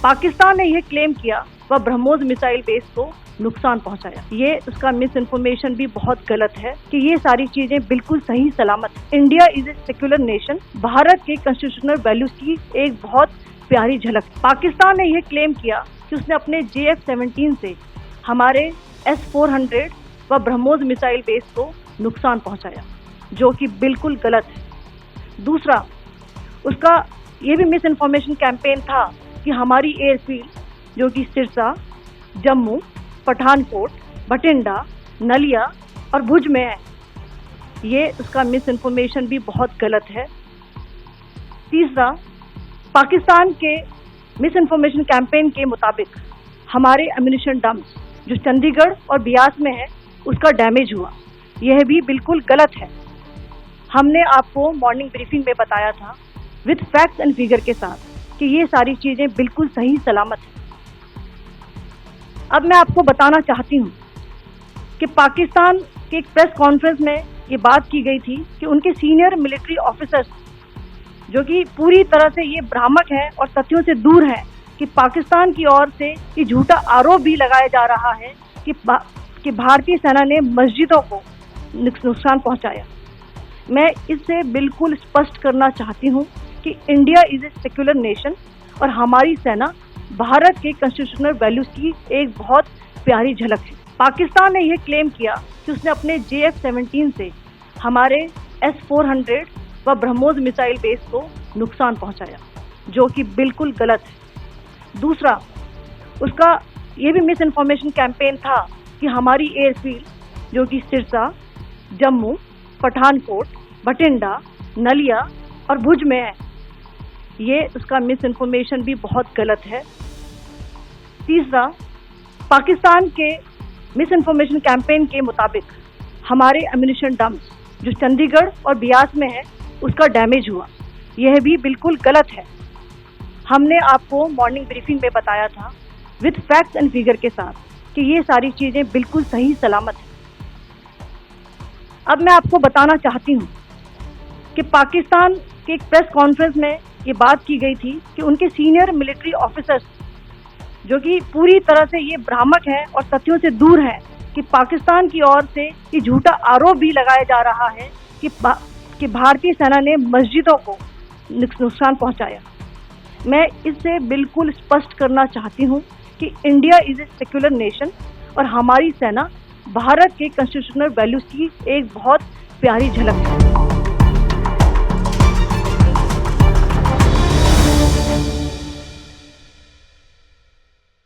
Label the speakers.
Speaker 1: पाकिस्तान ने यह क्लेम किया वह ब्रह्मोस मिसाइल बेस को नुकसान पहुंचाया। ये उसका मिस इन्फॉर्मेशन भी बहुत गलत है कि ये सारी चीजें बिल्कुल सही सलामत है। India is a secular nation. Bharat के कॉन्स्टिट्यूशनल वैल्यूज की एक बहुत प्यारी झलक। पाकिस्तान ने यह क्लेम किया कि उसने अपने JF-17 से हमारे S-400 व ब्रह्मोस मिसाइल बेस को नुकसान पहुंचाया, जो कि बिल्कुल गलत है। दूसरा, उसका ये भी मिस इन्फॉर्मेशन कैंपेन था कि हमारी एयरफील्ड जो कि सिरसा, जम्मू, पठानकोट, बठिंडा, नलिया और भुज में है, ये उसका मिस इन्फॉर्मेशन भी बहुत गलत है। तीसरा, पाकिस्तान के मिस इन्फॉर्मेशन कैंपेन के मुताबिक हमारे एम्यूनिशन डंप्स जो चंडीगढ़ और बियास में है उसका डैमेज हुआ, यह भी बिल्कुल गलत है। हमने आपको मॉर्निंग ब्रीफिंग में बताया था विद फैक्ट्स एंड फिगर के साथ कि ये सारी चीजें बिल्कुल सही सलामत है। अब मैं आपको बताना चाहती हूँ कि पाकिस्तान के एक प्रेस कॉन्फ्रेंस में ये बात की गई थी कि उनके सीनियर मिलिट्री ऑफिसर्स जो कि पूरी तरह से ये भ्रामक है और तथ्यों से दूर है कि पाकिस्तान की ओर से ये झूठा आरोप भी लगाया जा रहा है कि भारतीय सेना ने मस्जिदों को नुकसान पहुंचाया। मैं इससे बिल्कुल स्पष्ट करना चाहती हूं कि India is a secular nation और हमारी सेना भारत के कॉन्स्टिट्यूशनल वैल्यूज की एक बहुत प्यारी झलक है। पाकिस्तान ने यह क्लेम किया कि उसने अपने JF-17 से हमारे S-400 व ब्रह्मोस मिसाइल बेस को नुकसान पहुंचाया, जो कि बिल्कुल गलत है। दूसरा, उसका ये भी मिस इन्फॉर्मेशन कैंपेन था कि हमारी एयरफील्ड जो कि सिरसा, जम्मू, पठानकोट, बठिंडा, नलिया और भुज में है, ये उसका मिस इन्फॉर्मेशन भी बहुत गलत है। तीसरा, पाकिस्तान के मिस इन्फॉर्मेशन कैंपेन के मुताबिक हमारे एम्यूनिशन डंप्स जो चंडीगढ़ और बियास में है उसका डैमेज हुआ, यह भी बिल्कुल गलत है। हमने आपको मॉर्निंग ब्रीफिंग में बताया था विद फैक्ट्स एंड फिगर के साथ कि ये सारी चीजें बिल्कुल सही सलामत है। अब मैं आपको बताना चाहती हूँ कि पाकिस्तान के एक प्रेस कॉन्फ्रेंस में ये बात की गई थी कि उनके सीनियर मिलिट्री ऑफिसर्स जो कि पूरी तरह से ये भ्रामक है और तथ्यों से दूर है कि पाकिस्तान की ओर से ये झूठा आरोप भी लगाया जा रहा है कि भारतीय सेना ने मस्जिदों को नुकसान पहुंचाया। मैं इससे बिल्कुल स्पष्ट करना चाहती हूं कि India is a secular nation और हमारी सेना भारत के कॉन्स्टिट्यूशनल वैल्यूज की एक बहुत प्यारी झलक है।